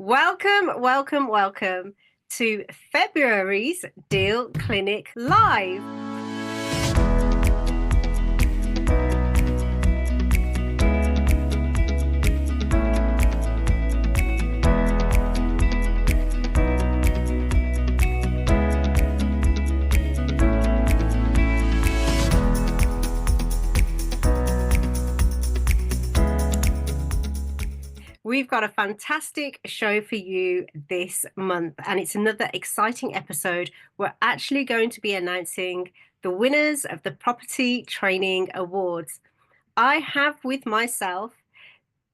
Welcome, welcome, welcome to February's Deal Clinic Live. We've got a fantastic show for you this month, and it's another exciting episode. We're actually going to be announcing the winners of the Property Training Awards. I have with myself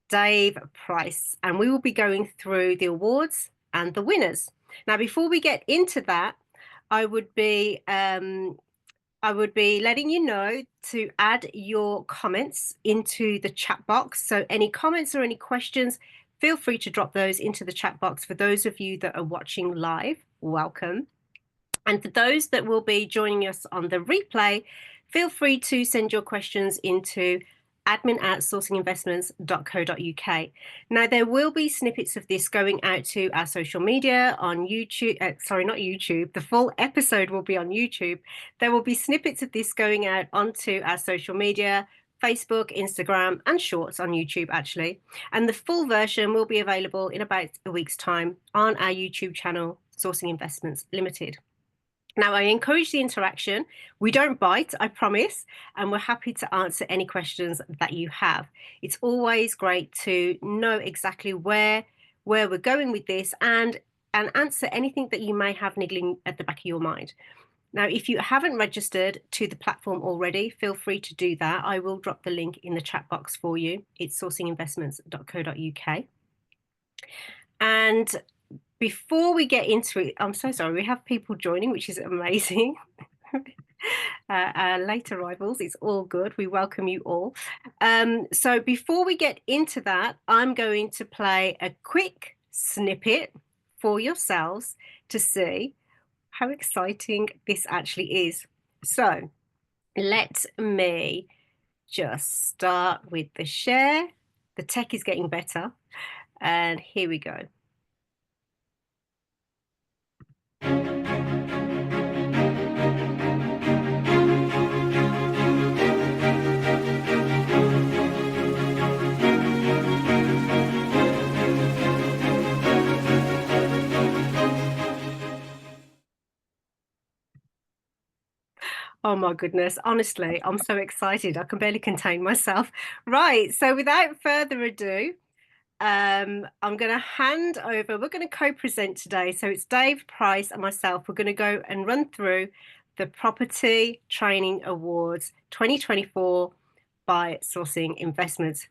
Dave Price, and we will be going through the awards and the winners. Now, before we get into that, I would be letting you know to add your comments into the chat box. So any comments or any questions, feel free to drop those into the chat box. For those of you that are watching live, welcome. And for those that will be joining us on the replay, feel free to send your questions into admin@sourcinginvestments.co.uk. Now, there will be snippets of this going out to our social media on YouTube. Sorry, not YouTube. The full episode will be on YouTube. There will be snippets of this going out onto our social media, Facebook, Instagram, and Shorts on YouTube, actually. And the full version will be available in about a week's time on our YouTube channel, Sourcing Investments Limited. Now, I encourage the interaction. We don't bite, I promise, and we're happy to answer any questions that you have. It's always great to know exactly where we're going with this and answer anything that you may have niggling at the back of your mind. Now, if you haven't registered to the platform already, feel free to do that. I will drop the link in the chat box for you. It's sourcinginvestments.co.uk. And before we get into it, I'm so sorry, we have people joining, which is amazing. Late arrivals, it's all good. We welcome you all. So before we get into that, I'm going to play a quick snippet for yourselves to see how exciting this actually is. So let me just start with the share. The tech is getting better. And here we go. Oh my goodness, honestly, I'm so excited. I can barely contain myself. Right, so without further ado, I'm going to hand over. We're going to co-present today. So it's Dave Price and myself. We're going to go and run through the Property Training Awards 2024 by Sourcing Investments.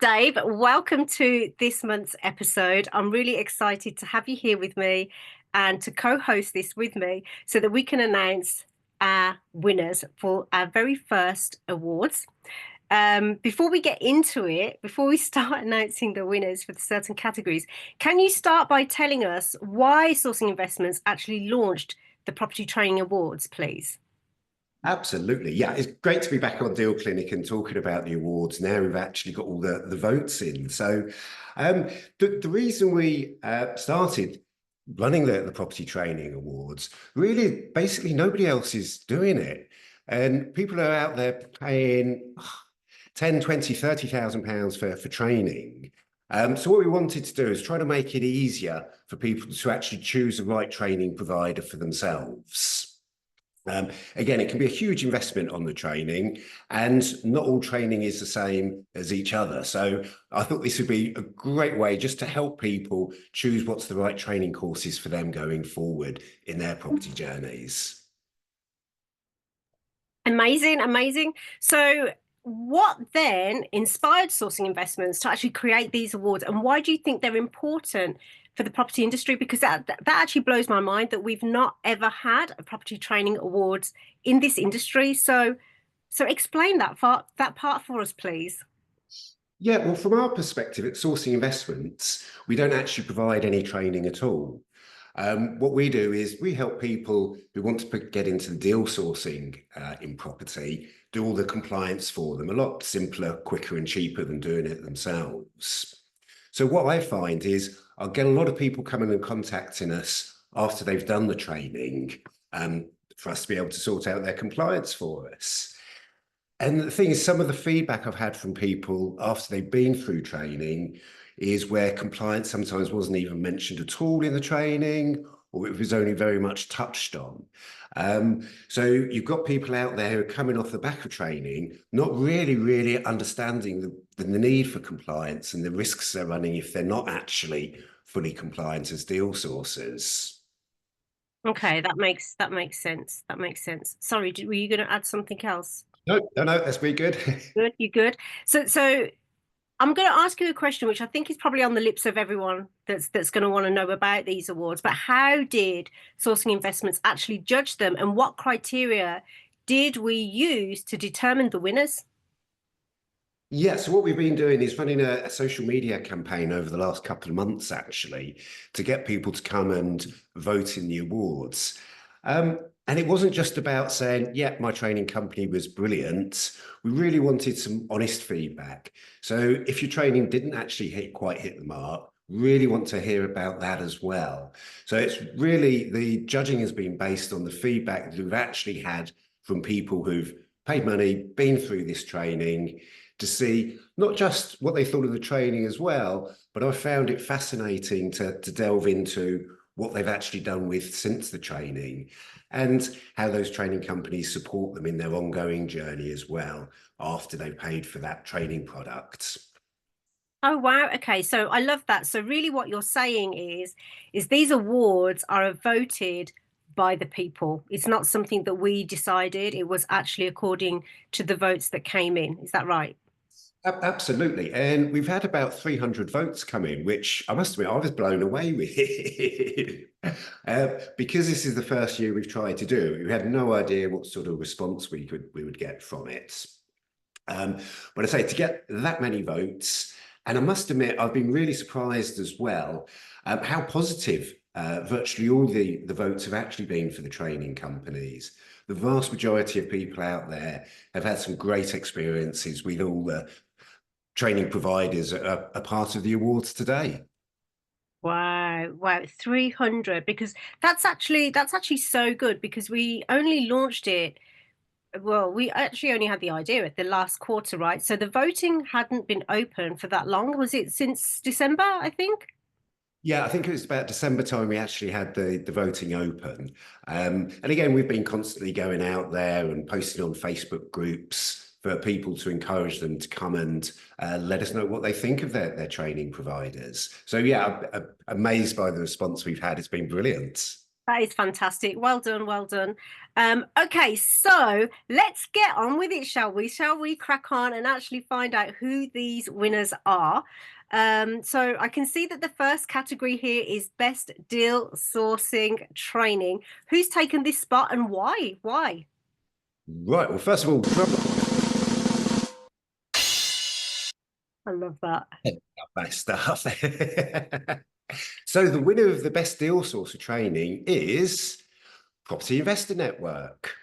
Dave, welcome to this month's episode. I'm really excited to have you here with me and to co-host this with me so that we can announce our winners for our very first awards. Before we get into it, before we start announcing the winners for the certain categories, can you start by telling us why Sourcing Investments actually launched the Property Training Awards, please? Absolutely. Yeah, it's great to be back on Deal Clinic and talking about the awards. Now we've actually got all the votes in. So the reason we started running the Property Training Awards, really, basically nobody else is doing it. And people are out there paying 10, 20, 30,000 pounds for training. So what we wanted to do is try to make it easier for people to actually choose the right training provider for themselves. Again, it can be a huge investment on the training, and not all training is the same as each other. So I thought this would be a great way just to help people choose what's the right training courses for them going forward in their property journeys. Amazing, amazing. So what then inspired Sourcing Investments to actually create these awards, and why do you think they're important for the property industry? Because that actually blows my mind that we've not ever had a property training awards in this industry. So explain that part for us, please. Yeah, well, from our perspective at Sourcing Investments, we don't actually provide any training at all. What we do is we help people who want to get into the deal sourcing in property, do all the compliance for them, a lot simpler, quicker and cheaper than doing it themselves. So what I find is I'll get a lot of people coming and contacting us after they've done the training, for us to be able to sort out their compliance for us. And the thing is, some of the feedback I've had from people after they've been through training is where compliance sometimes wasn't even mentioned at all in the training, or it was only very much touched on. So you've got people out there who are coming off the back of training, not really understanding the need for compliance and the risks they're running if they're not actually fully compliant as deal sources. Okay, that makes sense. That makes sense. Sorry, were you going to add something else? No, that's pretty good. Good, you good? So I'm going to ask you a question, which I think is probably on the lips of everyone that's going to want to know about these awards. But how did Sourcing Investments actually judge them, and what criteria did we use to determine the winners? Yeah, so what we've been doing is running a social media campaign over the last couple of months, actually, to get people to come and vote in the awards. And it wasn't just about saying, yeah, my training company was brilliant. We really wanted some honest feedback. So if your training didn't actually quite hit the mark, really want to hear about that as well. So it's really, the judging has been based on the feedback that we've actually had from people who've paid money, been through this training, to see not just what they thought of the training as well, but I found it fascinating to delve into what they've actually done with since the training and how those training companies support them in their ongoing journey as well after they've paid for that training product. Oh wow. Okay, so I love that. So really what you're saying is these awards are voted by the people. It's not something that we decided. It was actually according to the votes that came in. Is that right? Absolutely. And we've had about 300 votes come in, which I must admit, I was blown away with. Because this is the first year we've tried to do, we had no idea what sort of response we would get from it. But I say to get that many votes, and I must admit, I've been really surprised as well how positive virtually all the votes have actually been for the training companies. The vast majority of people out there have had some great experiences with all the training providers are part of the awards today. Wow, wow, 300 because that's actually so good because we only launched it. Well, we actually only had the idea at the last quarter, right? So the voting hadn't been open for that long. Was it since December, I think? Yeah, I think it was about December time we actually had the voting open. And again, we've been constantly going out there and posting on Facebook groups for people to encourage them to come and let us know what they think of their training providers. So yeah, I'm amazed by the response we've had. It's been brilliant. That is fantastic. Well done, well done. Okay, so let's get on with it, shall we? Shall we crack on and actually find out who these winners are? So I can see that the first category here is Best Deal Sourcing Training. Who's taken this spot and why? Why? Right, well, first of all, I love that. nice stuff. So the winner of the best deal source of training is Property Investor Network.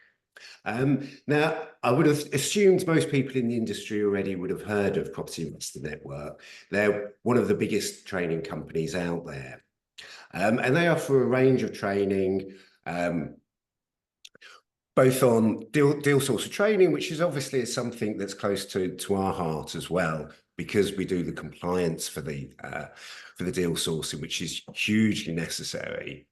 Now, I would have assumed most people in the industry already would have heard of Property Investor Network. They're one of the biggest training companies out there. And they offer a range of training, both on deal source of training, which is obviously something that's close to our heart as well, because we do the compliance for the deal sourcing, which is hugely necessary.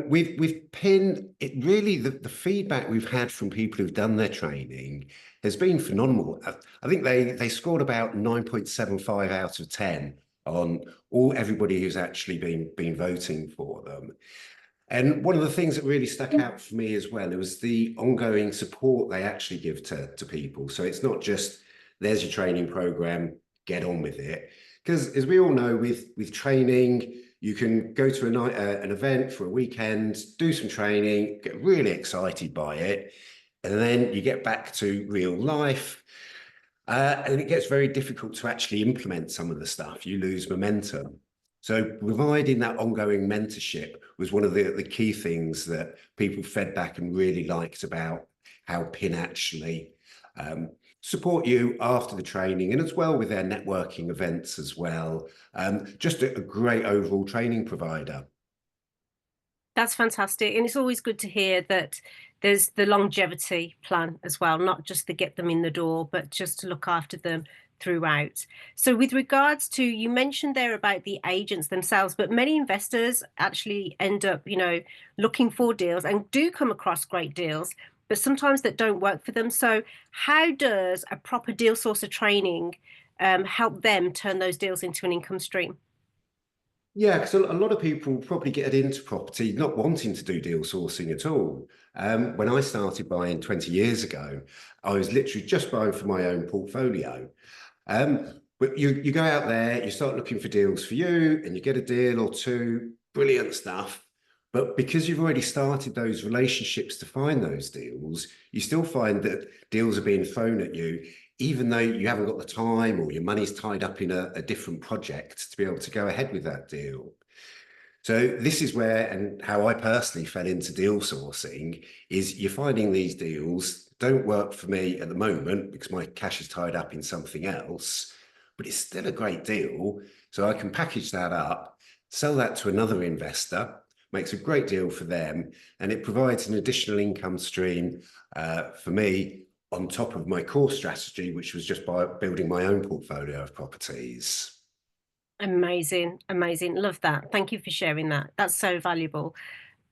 We've pinned it really, the feedback we've had from people who've done their training has been phenomenal. I think they scored about 9.75 out of 10 on everybody who's actually been voting for them. And one of the things that really stuck out for me as well, it was the ongoing support they actually give to people. So it's not just there's your training program, get on with it. Because as we all know, with training, you can go to an event for a weekend, do some training, get really excited by it, and then you get back to real life. And it gets very difficult to actually implement some of the stuff. You lose momentum. So providing that ongoing mentorship was one of the key things that people fed back and really liked about how PIN actually support you after the training, and as well with their networking events as well. Just a great overall training provider. That's fantastic. And it's always good to hear that there's the longevity plan as well, not just to get them in the door, but just to look after them throughout. So, with regards to, you mentioned there about the agents themselves, but many investors actually end up, looking for deals and do come across great deals, but sometimes that don't work for them. So, how does a proper deal sourcer training help them turn those deals into an income stream? Yeah, because a lot of people probably get into property not wanting to do deal sourcing at all. When I started buying 20 years ago, I was literally just buying for my own portfolio. But you go out there, you start looking for deals for you, and you get a deal or two, brilliant stuff. But because you've already started those relationships to find those deals, you still find that deals are being thrown at you, even though you haven't got the time or your money's tied up in a different project to be able to go ahead with that deal. So this is where, and how I personally fell into deal sourcing, is you're finding these deals don't work for me at the moment because my cash is tied up in something else, but it's still a great deal. So I can package that up, sell that to another investor, makes a great deal for them, and it provides an additional income stream for me on top of my core strategy, which was just by building my own portfolio of properties. Amazing, amazing. Love that. Thank you for sharing that. That's so valuable.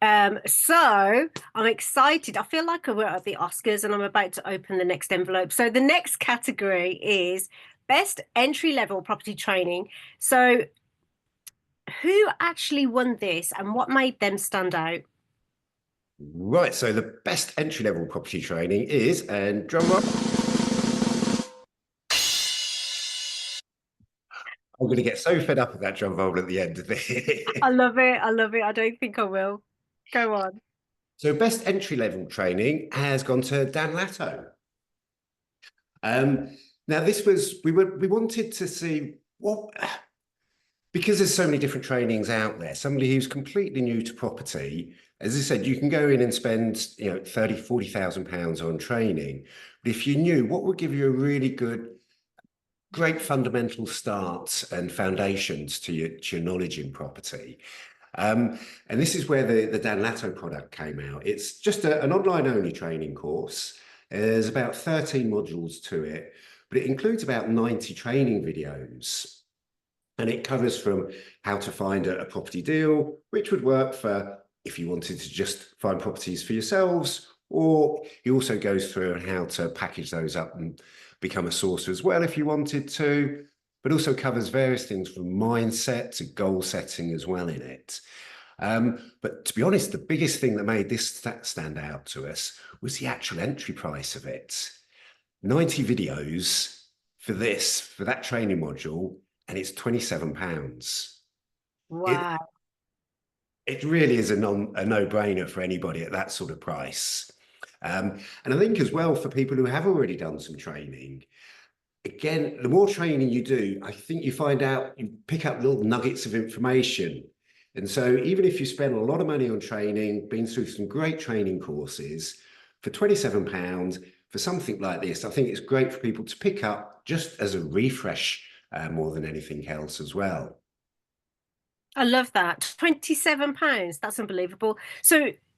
So I'm excited. I feel like we're at the Oscars and I'm about to open the next envelope. So the next category is best entry level property training. So who actually won this and what made them stand out? Right, so the best entry level property training is, and drum roll, I'm going to get so fed up with that drum roll at the end of I it. love it. I love it. I don't think I will. Go on. So, best entry level training has gone to Dan Latto. Now, this was we wanted to see what, because there's so many different trainings out there. Somebody who's completely new to property, as I said, you can go in and spend 30, 40,000 pounds on training. But if you knew what would give you a really great fundamental start and foundations to your knowledge in property. And this is where the Dan Latto product came out. It's just an online only training course. There's about 13 modules to it, but it includes about 90 training videos. And it covers from how to find a property deal, which would work for if you wanted to just find properties for yourselves, or he also goes through how to package those up and become a sourcer as well if you wanted to, but also covers various things from mindset to goal setting as well in it. But to be honest, the biggest thing that made this stand out to us was the actual entry price of it. 90 videos for that training module, and it's £27. It Wow. it really is a no-brainer for anybody at that sort of price. And I think as well for people who have already done some training, again, the more training you do, I think you find out, you pick up little nuggets of information. And so even if you spend a lot of money on training, been through some great training courses, for £27 for something like this, I think it's great for people to pick up just as a refresh more than anything else as well. I love that. £27. That's unbelievable.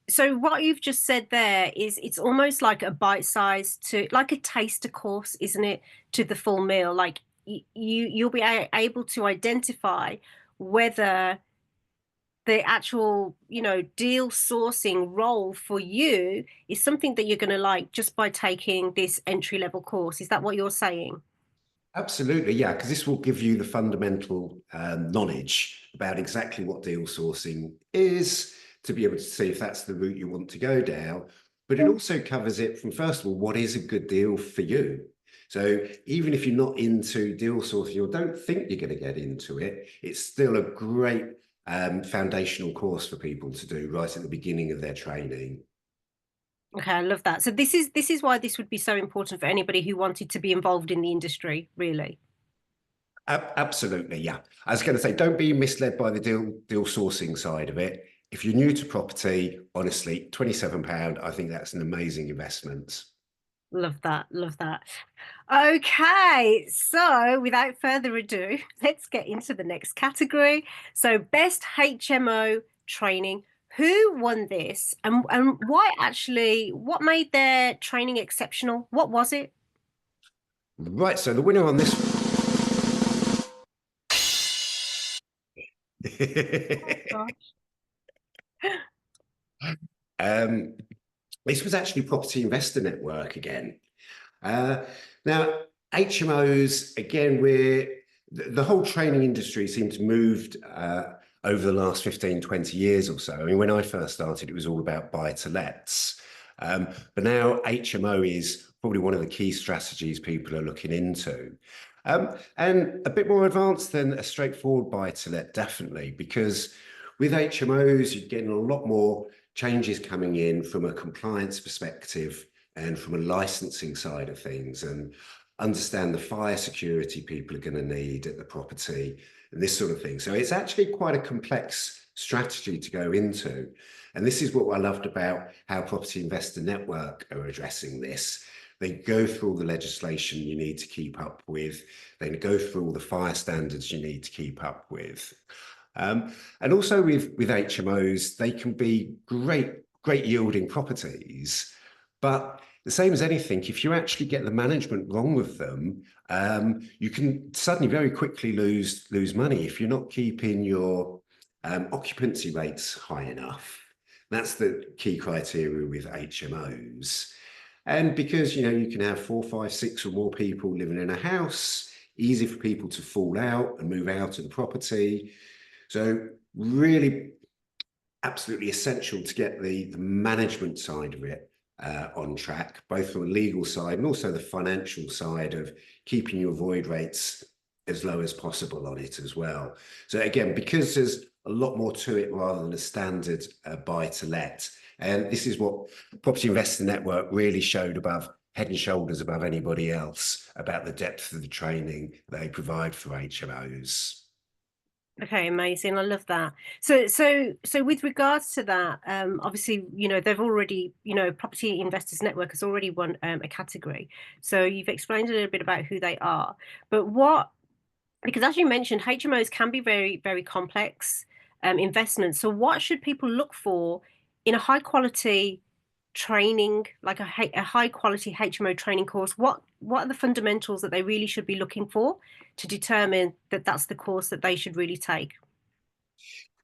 So what you've just said there is it's almost like a bite size to like a taster course, isn't it, to the full meal? Like you'll be able to identify whether the actual, deal sourcing role for you is something that you're going to like just by taking this entry level course. Is that what you're saying? Absolutely, yeah, because this will give you the fundamental knowledge about exactly what deal sourcing is to be able to see if that's the route you want to go down. But it also covers it from, first of all, what is a good deal for you? So even if you're not into deal sourcing or don't think you're going to get into it, it's still a great foundational course for people to do right at the beginning of their training. Okay, I love that. So this is why this would be so important for anybody who wanted to be involved in the industry, really. Absolutely, yeah. I was going to say, don't be misled by the deal sourcing side of it. If you're new to property, honestly, £27, I think that's an amazing investment. Love that. Love that. Okay, so without further ado, let's get into the next category. So, best HMO training. Who won this, and why actually? What made their training exceptional? What was it? Right, so the winner on this Oh gosh. um, this was actually Property Investor Network again. Uh, now, HMOs, again, the whole training industry seems to have moved over the last 15, 20 years or so. I mean, when I first started, it was all about buy-to-lets. But now HMO is probably one of the key strategies people are looking into. And a bit more advanced than a straightforward buy-to-let, definitely, because with HMOs, you're getting a lot more changes coming in from a compliance perspective and from a licensing side of things, and understand the fire security people are going to need at the property and this sort of thing. So it's actually quite a complex strategy to go into. And this is what I loved about how Property Investor Network are addressing this. They go through all the legislation you need to keep up with. They go through all the fire standards you need to keep up with. And also with HMOs, they can be great yielding properties, but the same as anything, if you actually get the management wrong with them, you can suddenly very quickly lose money if you're not keeping your occupancy rates high enough. That's the key criteria with HMOs. And because, you can have 4, 5, 6 or more people living in a house, easy for people to fall out and move out of the property. So really absolutely essential to get the management side of it on track, both from a legal side and also the financial side of keeping your void rates as low as possible on it as well. So again, because there's a lot more to it rather than a standard buy to let, and this is what Property Investor Network really showed above head and shoulders above anybody else about the depth of the training they provide for HMOs. Okay, amazing. I love that. So with regards to that, obviously, they've already, Property Investors Network has already won a category. So you've explained a little bit about who they are, but because as you mentioned, HMOs can be very, very complex investments. So what should people look for in a high quality training, like a high quality HMO training course? What are the fundamentals that they really should be looking for to determine that that's the course that they should really take?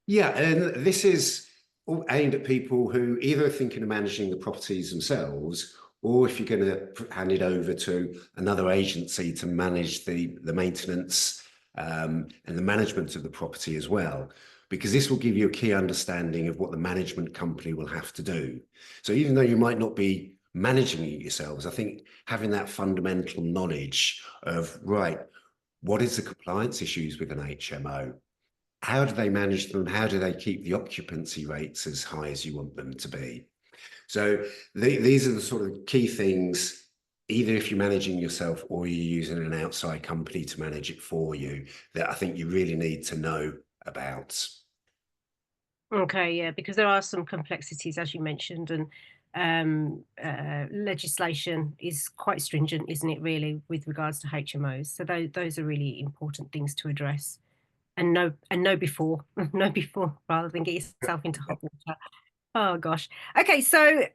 Yeah, and this is all aimed at people who either are thinking of managing the properties themselves, or if you're going to hand it over to another agency to manage the maintenance and the management of the property as well, because this will give you a key understanding of what the management company will have to do. So even though you might not be managing it yourselves, I think having that fundamental knowledge of, right, what is the compliance issues with an HMO? How do they manage them? How do they keep the occupancy rates as high as you want them to be? So these are the sort of key things, either if you're managing yourself or you're using an outside company to manage it for you, that I think you really need to know about. Okay, yeah, because there are some complexities, as you mentioned, and legislation is quite stringent, isn't it, really, with regards to HMOs? So those are really important things to address and know before, know before, rather than get yourself into hot water. Oh gosh. Okay, so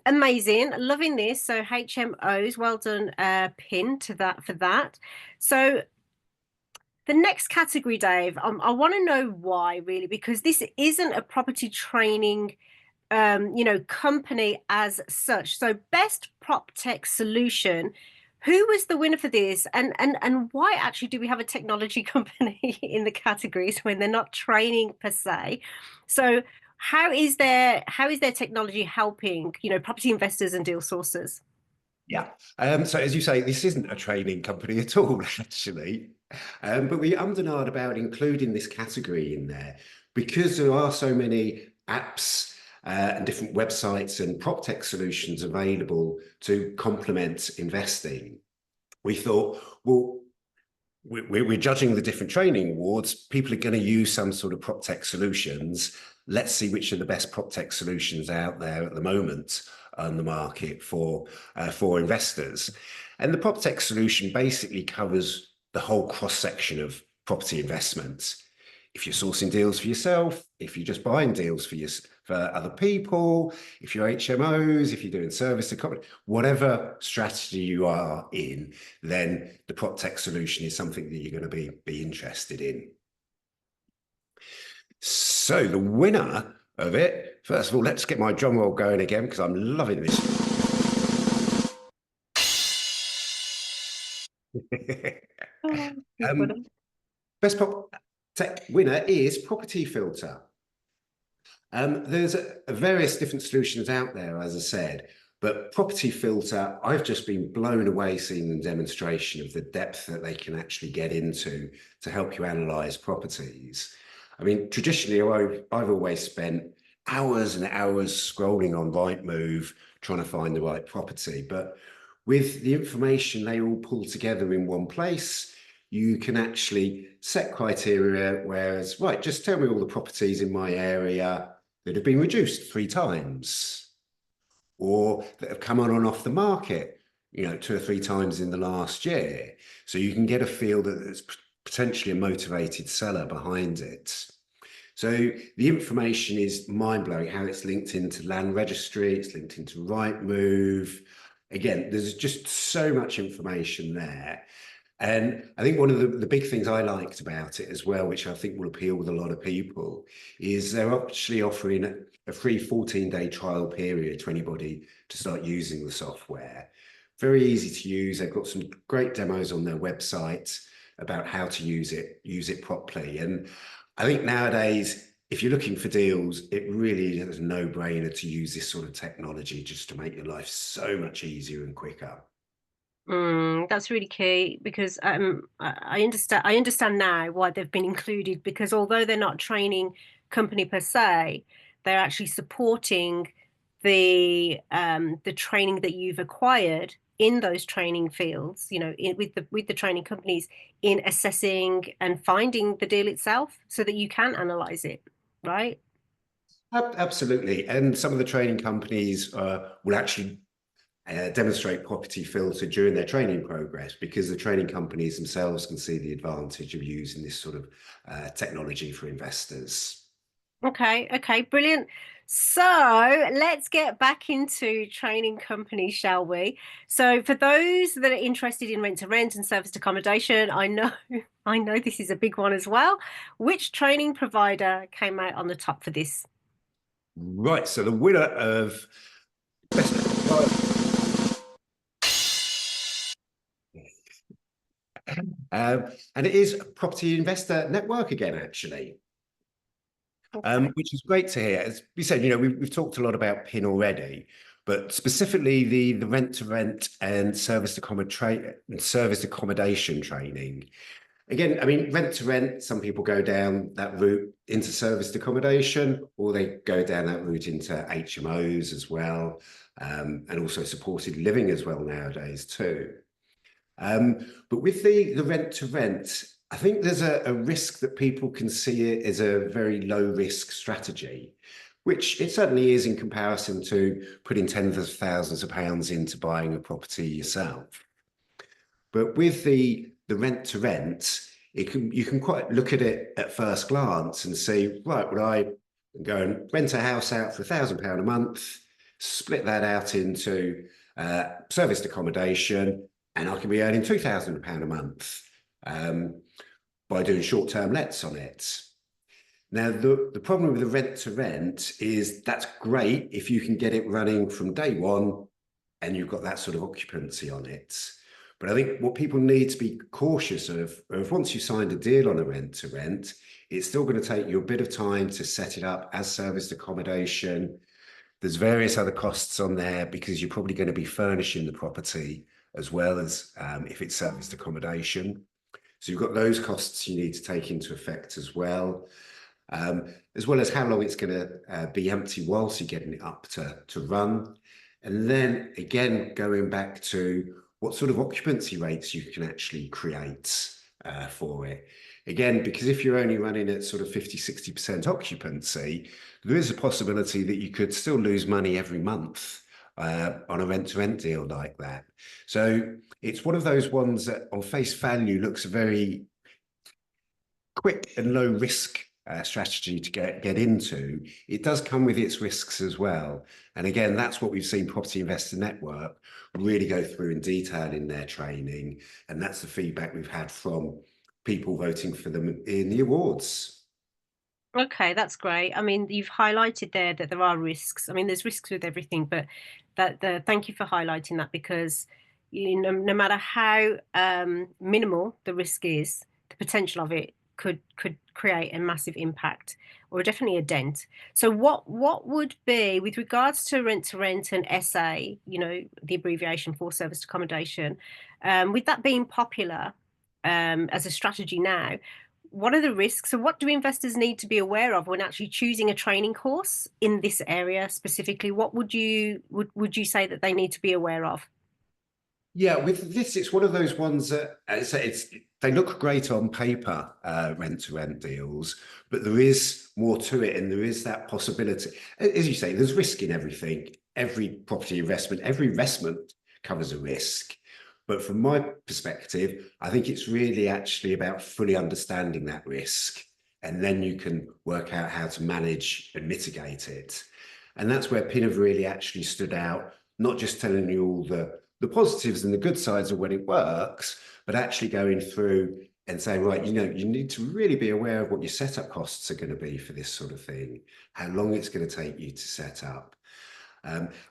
amazing. Loving this. So HMOs, well done, Pin to that for that. So the next category, Dave, I want to know why really, because this isn't a property training company as such. So best prop tech solution. Who was the winner for this? And why actually do we have a technology company in the categories when they're not training per se? So how is their technology helping, property investors and deal sources? Yeah. So as you say, this isn't a training company at all, actually. But we ummed and ahed about including this category in there because there are so many apps and different websites and PropTech solutions available to complement investing. We thought, well, we're judging the different training awards. People are going to use some sort of PropTech solutions. Let's see which are the best PropTech solutions out there at the moment. on the market for investors. And the PropTech solution basically covers the whole cross-section of property investments. If you're sourcing deals for yourself, if you're just buying deals for other people, if you're HMOs, if you're doing service accommodation, whatever strategy you are in, then the PropTech solution is something that you're going to be interested in. So the winner of it, first of all, let's get my drum roll going again because I'm loving this. Best PropTech winner is Property Filter. There's various different solutions out there, as I said, but Property Filter, I've just been blown away seeing the demonstration of the depth that they can actually get into to help you analyze properties. I mean, traditionally, I've always spent hours and hours scrolling on Rightmove trying to find the right property, but with the information they all pull together in one place, you can actually set criteria, whereas, right, just tell me all the properties in my area that have been reduced 3 times or that have come on and off the market, 2 or 3 times in the last year. So you can get a feel that there's potentially a motivated seller behind it. So the information is mind-blowing, how it's linked into land registry, it's linked into Rightmove. Again, there's just so much information there. And I think one of the big things I liked about it as well, which I think will appeal with a lot of people, is they're actually offering a free 14-day trial period to anybody to start using the software. Very easy to use. They've got some great demos on their website about how to use it properly. And I think nowadays, if you're looking for deals, it really is a no-brainer to use this sort of technology just to make your life so much easier and quicker. That's really key because I understand now why they've been included, because although they're not a training company per se, they're actually supporting the training that you've acquired in those training fields, with the training companies in assessing and finding the deal itself so that you can analyze it, right? Absolutely. And some of the training companies will actually demonstrate Property Filter during their training progress, because the training companies themselves can see the advantage of using this sort of technology for investors. Okay, brilliant. So let's get back into training companies, shall we? So for those that are interested in rent to rent and serviced accommodation, I know I know this is a big one as well. Which training provider came out on the top for this? Right. So the winner of and it is Property Investor Network again, actually. Which is great to hear. As we said, we've talked a lot about PIN already, but specifically the rent to rent and serviced accommodation training. Again, I mean, rent to rent, some people go down that route into serviced accommodation, or they go down that route into HMOs as well, and also supported living as well nowadays too. But with the rent to rent, I think there's a risk that people can see it as a very low risk strategy, which it certainly is in comparison to putting tens of thousands of pounds into buying a property yourself. But with the rent to rent, you can quite look at it at first glance and say, right, would I go and rent a house out for £1,000 a month, split that out into serviced accommodation, and I can be earning £2,000 a month by doing short-term lets on it. Now, the problem with the rent to rent is that's great if you can get it running from day one and you've got that sort of occupancy on it. But I think what people need to be cautious of once you've signed a deal on a rent to rent, it's still going to take you a bit of time to set it up as serviced accommodation. There's various other costs on there because you're probably going to be furnishing the property as well as if it's serviced accommodation. So you've got those costs you need to take into effect as well as how long it's going to be empty whilst you're getting it up to run. And then again, going back to what sort of occupancy rates you can actually create for it. Again, because if you're only running at sort of 50, 60% occupancy, there is a possibility that you could still lose money every month on a rent-to-rent deal like that. So it's one of those ones that on face value looks a very quick and low risk strategy to get into. It does come with its risks as well. And again, that's what we've seen Property Investor Network really go through in detail in their training. And that's the feedback we've had from people voting for them in the awards. Okay, that's great. I mean, you've highlighted there that there are risks. I mean, there's risks with everything, but thank you for highlighting that, because no matter how minimal the risk is, the potential of it could create a massive impact, or definitely a dent. So what would be, with regards to rent and SA, the abbreviation for serviced accommodation, with that being popular as a strategy now, what are the risks, and what do investors need to be aware of when actually choosing a training course in this area specifically? What would you say that they need to be aware of? Yeah, with this, it's one of those ones that they look great on paper, rent-to-rent deals, but there is more to it, and there is that possibility. As you say, there's risk in everything. Every property investment, every investment covers a risk. But from my perspective, I think it's really actually about fully understanding that risk, and then you can work out how to manage and mitigate it. And that's where PIN have really actually stood out, not just telling you all the positives and the good sides of when it works, but actually going through and saying, right, you need to really be aware of what your setup costs are going to be for this sort of thing, how long it's going to take you to set up.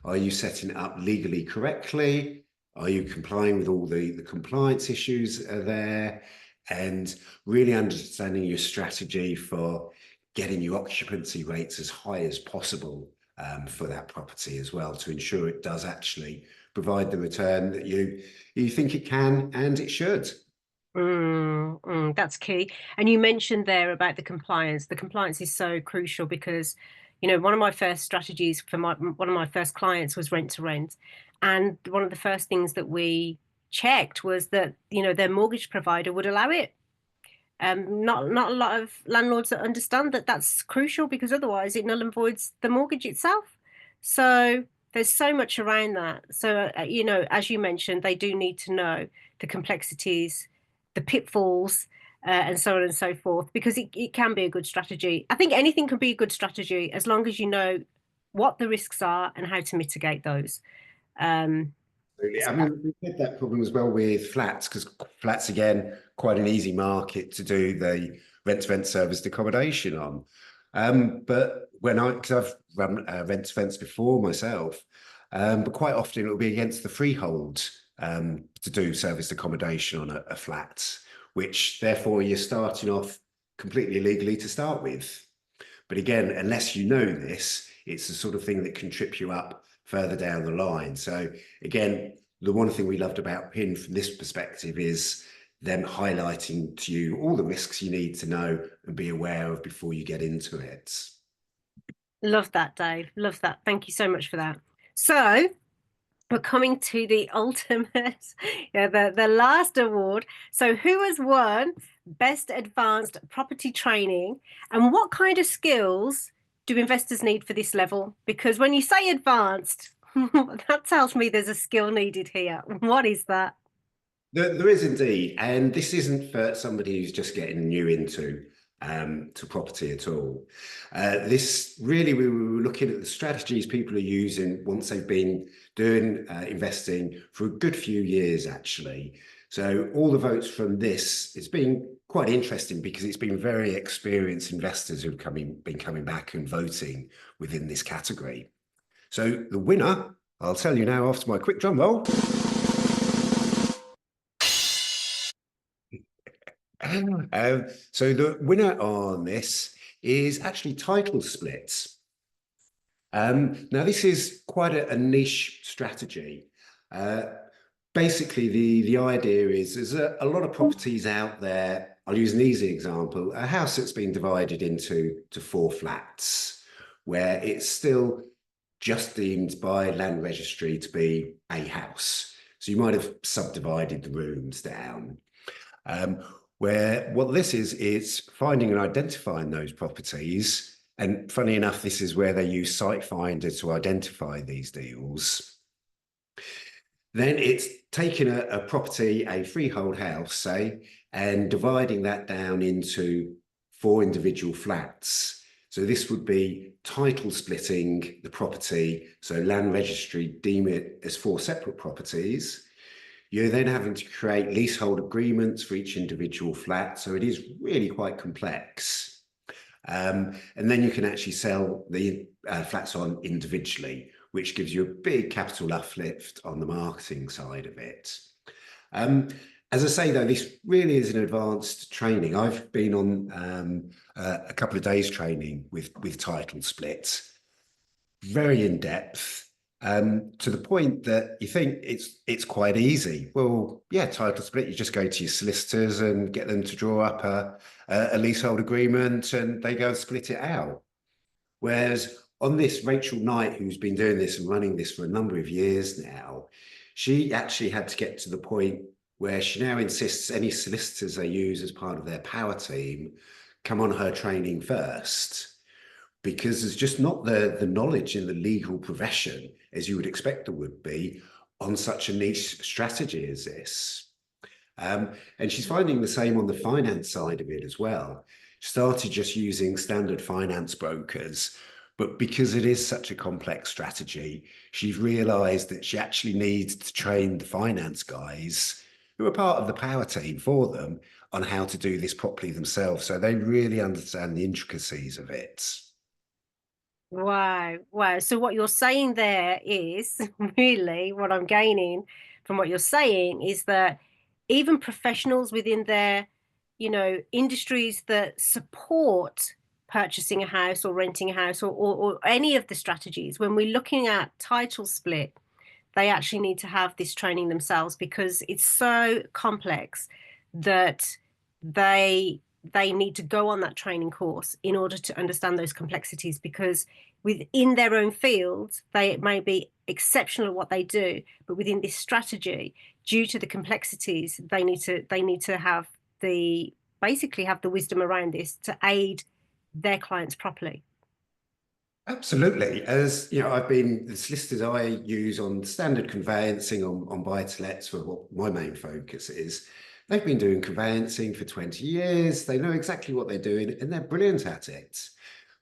Are you setting it up legally correctly? Are you complying with all the compliance issues are there? And really understanding your strategy for getting your occupancy rates as high as possible for that property as well, to ensure it does actually provide the return that you think it can and it should. That's key. And you mentioned there about the compliance. The compliance is so crucial because, one of my first strategies for one of my first clients was rent to rent. And one of the first things that we checked was that, their mortgage provider would allow it. Not a lot of landlords that understand that that's crucial, because otherwise it null and voids the mortgage itself. So there's so much around that. So as you mentioned, they do need to know the complexities, the pitfalls, and so on and so forth, because it can be a good strategy. I think anything can be a good strategy as long as you know what the risks are and how to mitigate those. Um, Absolutely. so I mean, we've had that problem as well with flats, because flats, again, quite an easy market to do the rent-to-rent serviced accommodation on. But because I've run rent-to-rents before myself, but quite often it'll be against the freehold to do serviced accommodation on a flat, which therefore you're starting off completely illegally to start with. But again, unless you know this, it's the sort of thing that can trip you up further down the line. So again, the one thing we loved about PIN from this perspective is them highlighting to you all the risks you need to know and be aware of before you get into it. love that, Dave. Love that. Thank you so much for that. So we're coming to the ultimate, yeah, the last award. So who has won Best Advanced Property Training, and what kind of skills do investors need for this level? Because when you say advanced, that tells me there's a skill needed here. What is that? There is indeed, and this isn't for somebody who's just getting new into to property at all. This really, we were looking at the strategies people are using once they've been doing investing for a good few years, actually. So all the votes from this, it's been quite interesting because it's been very experienced investors who've been coming back and voting within this category. So the winner, I'll tell you now after my quick drum roll. So the winner on this is actually title splits. Now, this is quite a niche strategy. Basically, the idea is there's a lot of properties out there. I'll use an easy example: a house that's been divided into 4 flats, where it's still just deemed by land registry to be a house. So you might have subdivided the rooms down. Where what this is finding and identifying those properties. And funny enough, this is where they use Site Finder to identify these deals. Then it's taking a property, a freehold house, say, and dividing that down into 4 individual flats. So this would be title splitting the property. So land registry deem it as 4 separate properties. You're then having to create leasehold agreements for each individual flat. So it is really quite complex. And then you can actually sell the flats on individually, which gives you a big capital uplift on the marketing side of it. Um, as I say, though, this really is an advanced training. I've been on a couple of days training with title splits, very in depth, to the point that you think it's quite easy. Well, yeah, title split, you just go to your solicitors and get them to draw up a leasehold agreement and they go and split it out. Whereas on this, Rachel Knight, who's been doing this and running this for a number of years now, she actually had to get to the point where she now insists any solicitors they use as part of their power team come on her training first, because there's just not the knowledge in the legal profession as you would expect there would be on such a niche strategy as this. And she's finding the same on the finance side of it as well. Started just using standard finance brokers, but because it is such a complex strategy, she's realized that she actually needs to train the finance guys who are part of the power team for them on how to do this properly themselves. So they really understand the intricacies of it. Wow, wow. So what you're saying there is really what I'm gaining from what you're saying is that even professionals within their, industries that support purchasing a house or renting a house or any of the strategies, when we're looking at title split, they actually need to have this training themselves because it's so complex that they they need to go on that training course in order to understand those complexities because within their own field they may be exceptional at what they do, but within this strategy, due to the complexities, they need to have the basically have the wisdom around this to aid their clients properly. Absolutely. As you know, I've been the solicitors I use on standard conveyancing on buy-to-lets for what my main focus is. They've been doing conveyancing for 20 years. They know exactly what they're doing and they're brilliant at it.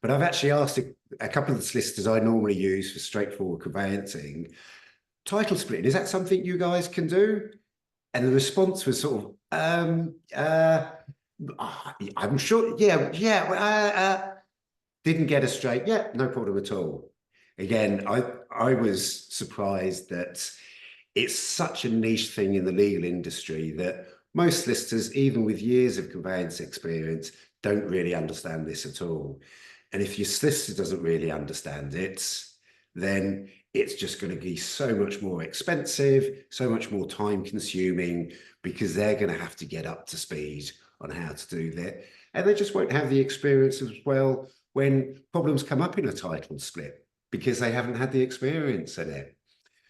But I've actually asked a couple of the solicitors I normally use for straightforward conveyancing, title splitting, is that something you guys can do? And the response was sort of, I'm sure, yeah, yeah. Didn't get a straight, yeah, no problem at all. Again, I was surprised that it's such a niche thing in the legal industry that most solicitors, even with years of conveyance experience, don't really understand this at all. And if your solicitor doesn't really understand it, then it's just going to be so much more expensive, so much more time consuming, because they're going to have to get up to speed on how to do that. And they just won't have the experience as well when problems come up in a title split because they haven't had the experience in it.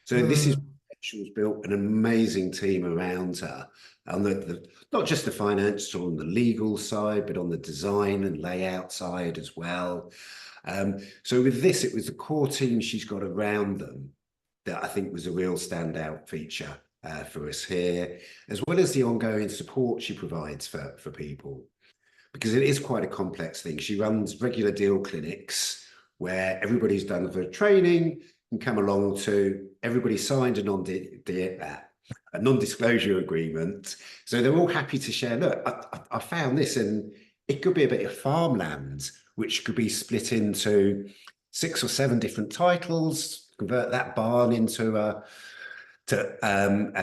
So this is Mm. Rachel's built an amazing team around her on the not just the financial and the legal side, but on the design and layout side as well. So with this, it was the core team she's got around them that I think was a real standout feature for us here, as well as the ongoing support she provides for people, because it is quite a complex thing. She runs regular deal clinics where everybody's done the training and come along to, everybody signed a non-disclosure agreement. So they're all happy to share, look, I found this and it could be a bit of farmland, which could be split into 6 or 7 different titles, convert that barn into a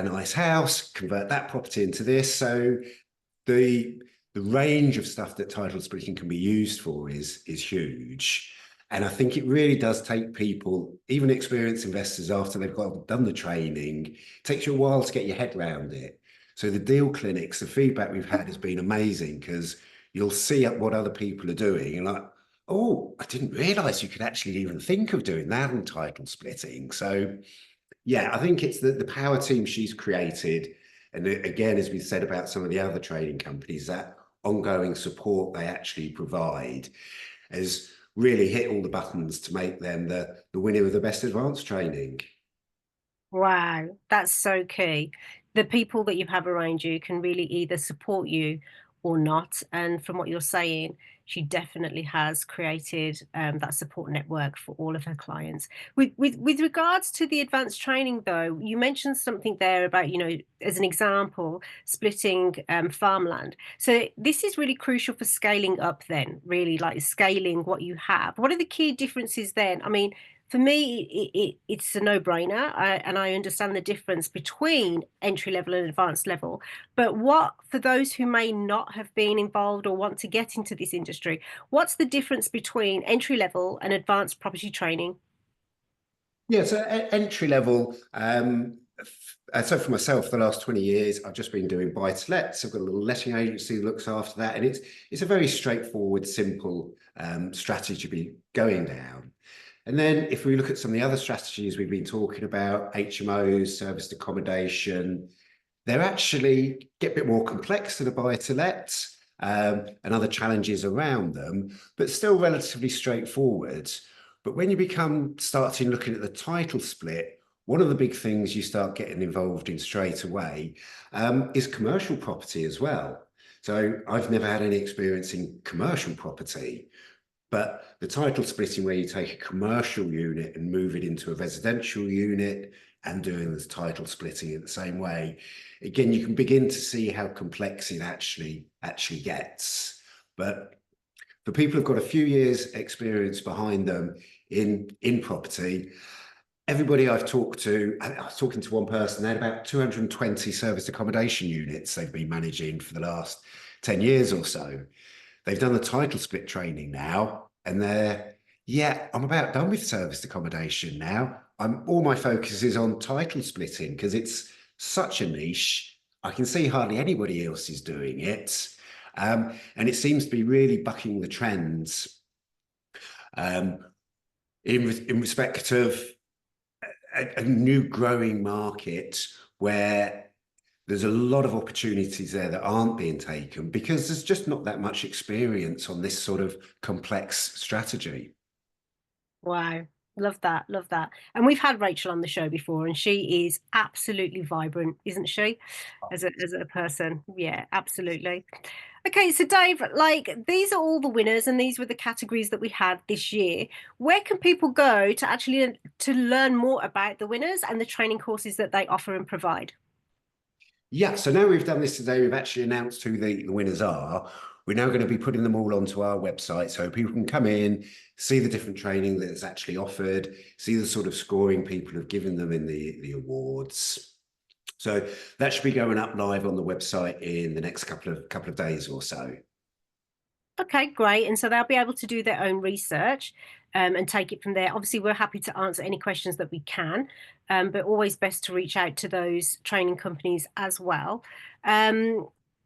nice house, convert that property into this. So the range of stuff that title splitting can be used for is huge. And I think it really does take people, even experienced investors, after they've done the training, it takes you a while to get your head around it. So the deal clinics, the feedback we've had has been amazing because you'll see what other people are doing and like, oh, I didn't realize you could actually even think of doing that in title splitting. So yeah, I think it's the power team she's created. And again, as we said about some of the other trading companies, that ongoing support they actually provide has really hit all the buttons to make them the winner of the best advanced training. Wow, that's so key. The people that you have around you can really either support you or not. And from what you're saying, she definitely has created that support network for all of her clients. With regards to the advanced training, though, you mentioned something there about, as an example, splitting farmland. So this is really crucial for scaling up. Then, really, like scaling what you have. What are the key differences then? I mean, for me, it's a no-brainer, and I understand the difference between entry level and advanced level. But what, for those who may not have been involved or want to get into this industry, what's the difference between entry level and advanced property training? Yeah, so entry level. So for myself, the last 20 years, I've just been doing buy to lets. I've got a little letting agency that looks after that, and it's a very straightforward, simple strategy to be going down. And then if we look at some of the other strategies we've been talking about, HMOs, serviced accommodation, they're actually get a bit more complex than a buy to let, and other challenges around them, but still relatively straightforward. But when you starting looking at the title split, one of the big things you start getting involved in straight away is commercial property as well. So I've never had any experience in commercial property, but the title splitting, where you take a commercial unit and move it into a residential unit and doing the title splitting in the same way, again, you can begin to see how complex it actually gets. But for people who've got a few years experience behind them in property, everybody I've talked to, I was talking to one person, they had about 220 serviced accommodation units they've been managing for the last 10 years or so. They've done the title split training now, and yeah, I'm about done with serviced accommodation now. All my focus is on title splitting because it's such a niche. I can see hardly anybody else is doing it. And it seems to be really bucking the trends um, in respect of a new growing market where there's a lot of opportunities there that aren't being taken because there's just not that much experience on this sort of complex strategy. Wow. Love that. Love that. And we've had Rachel on the show before, and she is absolutely vibrant, isn't she? As a person. Yeah, absolutely. Okay, so Dave, like these are all the winners, and these were the categories that we had this year. Where can people go to actually to learn more about the winners and the training courses that they offer and provide? Yeah, so now we've done this today, we've actually announced who the winners are. We're now going to be putting them all onto our website so people can come in, see the different training that's actually offered, see the sort of scoring people have given them in the awards. So that should be going up live on the website in the next couple of days or so. Okay, great. And so they'll be able to do their own research and take it from there. Obviously, we're happy to answer any questions that we can, but always best to reach out to those training companies as well.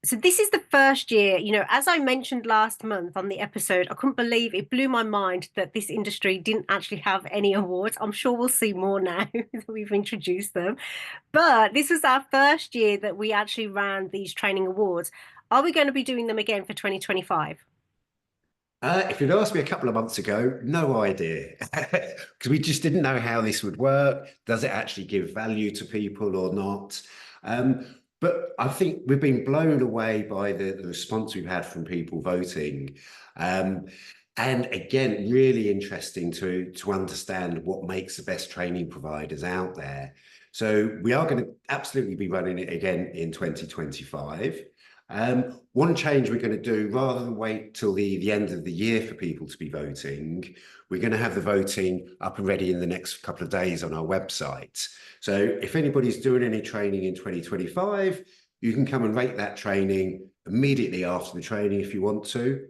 So this is the first year, as I mentioned last month on the episode, I couldn't believe it blew my mind that this industry didn't actually have any awards. I'm sure we'll see more now that we've introduced them. But this was our first year that we actually ran these training awards. Are we going to be doing them again for 2025? If you'd asked me a couple of months ago, no idea, because we just didn't know how this would work. Does it actually give value to people or not? But I think we've been blown away by the response we've had from people voting. Um, and again, really interesting to understand what makes the best training providers out there. So we are going to absolutely be running it again in 2025. One change we're going to do, rather than wait till the end of the year for people to be voting, we're going to have the voting up and ready in the next couple of days on our website. So if anybody's doing any training in 2025, you can come and rate that training immediately after the training if you want to,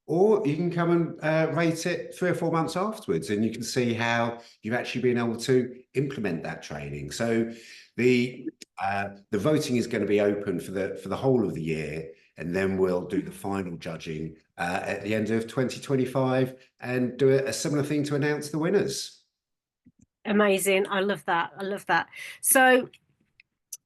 or you can come and rate it 3 or 4 months afterwards, and you can see how you've actually been able to implement that training. So the voting is going to be open for the whole of the year, and then we'll do the final judging at the end of 2025 and do a similar thing to announce the winners. Amazing. I love that. I love that. So,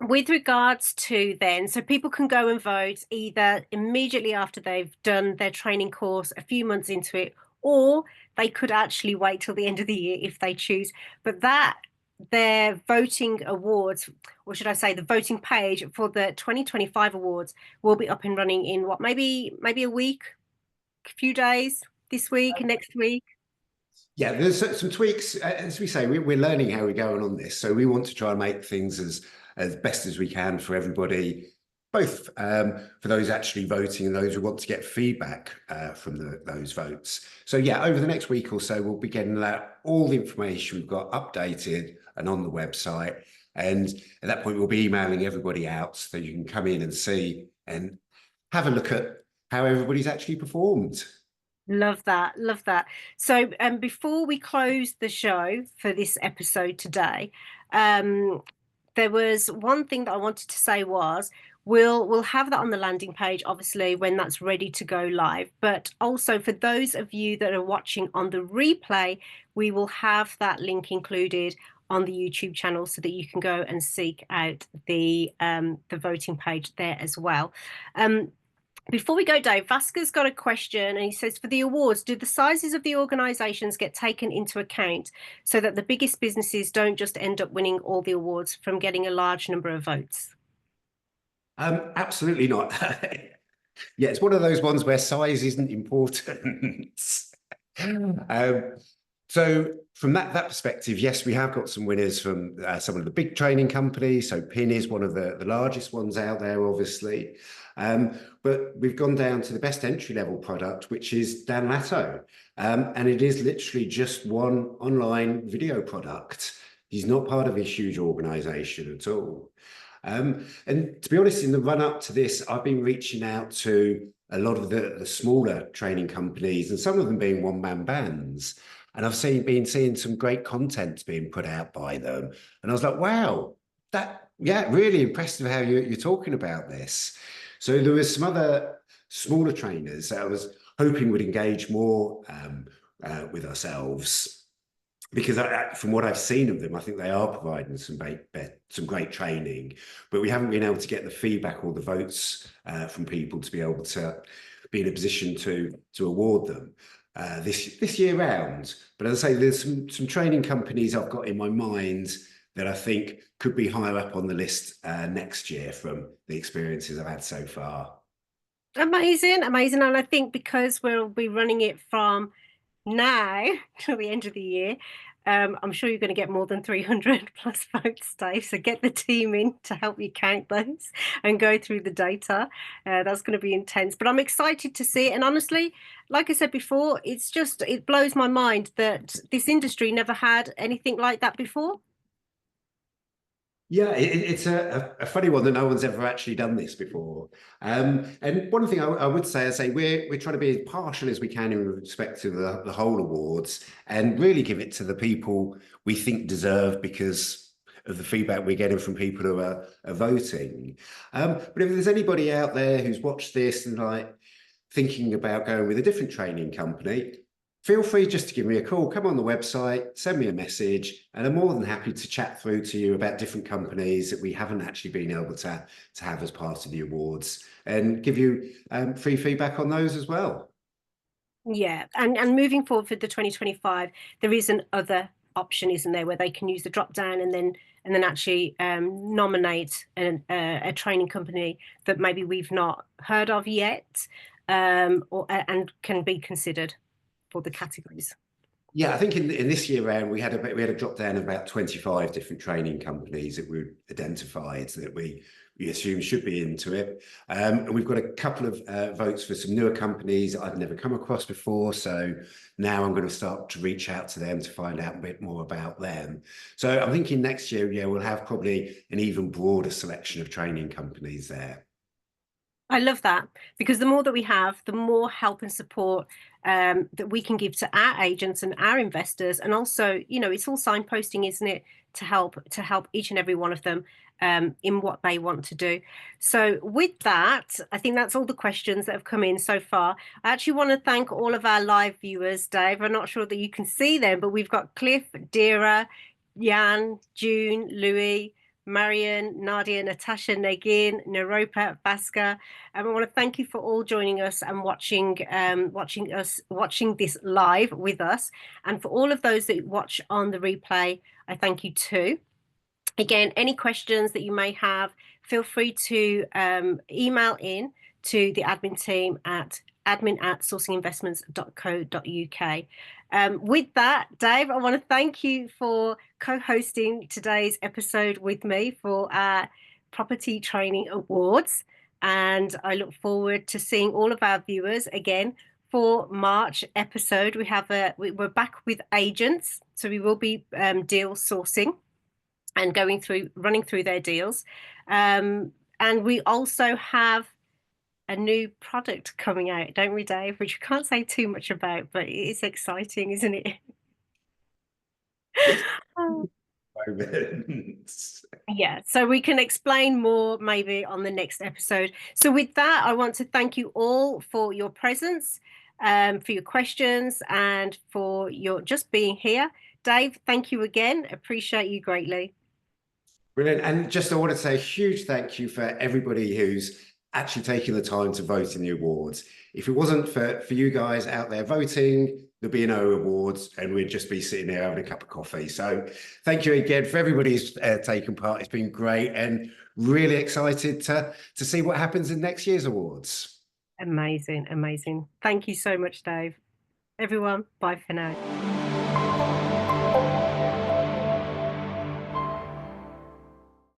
with regards to then, so people can go and vote either immediately after they've done their training course, a few months into it, or they could actually wait till the end of the year if they choose. But that their voting awards, or should I say the voting page for the 2025 awards will be up and running in what, maybe a week, a few days, this week, next week. Yeah, there's some tweaks. As we say, we're learning how we're going on this. So we want to try and make things as best as we can for everybody, both for those actually voting and those who want to get feedback from those votes. So yeah, over the next week or so, we'll be getting all the information we've got updated and on the website. And at that point, we'll be emailing everybody out so you can come in and see and have a look at how everybody's actually performed. Love that. Love that. So, before we close the show for this episode today, there was one thing that I wanted to say was we'll have that on the landing page, obviously, when that's ready to go live. But also for those of you that are watching on the replay, we will have that link included on the YouTube channel so that you can go and seek out the voting page there as well. Before we go, Dave, Vasca's got a question and he says, for the awards, do the sizes of the organisations get taken into account so that the biggest businesses don't just end up winning all the awards from getting a large number of votes? Absolutely not. Yeah, it's one of those ones where size isn't important. um, so from that perspective, yes, we have got some winners from some of the big training companies. So PIN is one of the largest ones out there, obviously. But we've gone down to the best entry-level product, which is Dan Latto. And it is literally just one online video product. He's not part of a huge organization at all. And to be honest, in the run up to this, I've been reaching out to a lot of the smaller training companies, and some of them being one-man bands. And I've been seeing some great content being put out by them. And I was like, wow, really impressed with how you're talking about this. So there was some other smaller trainers that I was hoping would engage more with ourselves. Because from what I've seen of them, I think they are providing some great training, but we haven't been able to get the feedback or the votes from people to be able to be in a position to award them this year round. But as I say, there's some training companies I've got in my mind that I think could be higher up on the list next year from the experiences I've had so far. Amazing, amazing. And I think because we'll be running it from now till the end of the year, I'm sure you're going to get more than 300 plus votes, Dave. So get the team in to help you count those and go through the data. That's going to be intense, but I'm excited to see it. And honestly, like I said before, it blows my mind that this industry never had anything like that before. Yeah, it's a funny one that no one's ever actually done this before. And one thing I would say, we're trying to be as partial as we can in respect to the whole awards and really give it to the people we think deserve because of the feedback we're getting from people who are voting. But if there's anybody out there who's watched this and like thinking about going with a different training company, feel free just to give me a call, come on the website, send me a message, and I'm more than happy to chat through to you about different companies that we haven't actually been able to have as part of the awards and give you free feedback on those as well. Yeah, and moving forward for the 2025, there is an other option, isn't there, where they can use the drop down and then actually nominate a training company that maybe we've not heard of yet, and can be considered for the categories. Yeah, I think in this year round we had a drop down of about 25 different training companies that we identified that we assume should be into it. And we've got a couple of votes for some newer companies I've never come across before. So now I'm going to start to reach out to them to find out a bit more about them. So I'm thinking next year, yeah, we'll have probably an even broader selection of training companies there. I love that because the more that we have, the more help and support that we can give to our agents and our investors, and also, it's all signposting, isn't it, to help each and every one of them in what they want to do. So, with that, I think that's all the questions that have come in so far. I actually want to thank all of our live viewers, Dave. I'm not sure that you can see them, but we've got Cliff, Dira, Jan, June, Louis, Marion, Nadia, Natasha, Negin, Naropa, Baska. And I want to thank you for all joining us and watching this live with us. And for all of those that watch on the replay, I thank you too. Again, any questions that you may have, feel free to email in to the admin team at admin@sourcinginvestments.co.uk. With that, Dave, I want to thank you for co-hosting today's episode with me for our Property Training Awards. And I look forward to seeing all of our viewers again for March episode. We're back with agents, so we will be deal sourcing and running through their deals. And we also have a new product coming out, don't we, Dave? Which we can't say too much about, but it's exciting, isn't it? Moments. Yeah, so we can explain more maybe on the next episode. So with that, I want to thank you all for your presence, for your questions, and for your just being here. Dave, thank you again. Appreciate you greatly. Brilliant. And just I want to say a huge thank you for everybody who's actually taking the time to vote in the awards. If it wasn't for you guys out there voting, there'd be no awards and we'd just be sitting there having a cup of coffee. So thank you again for everybody who's taken part. It's been great and really excited to see what happens in next year's awards. Amazing, amazing. Thank you so much, Dave. Everyone, bye for now.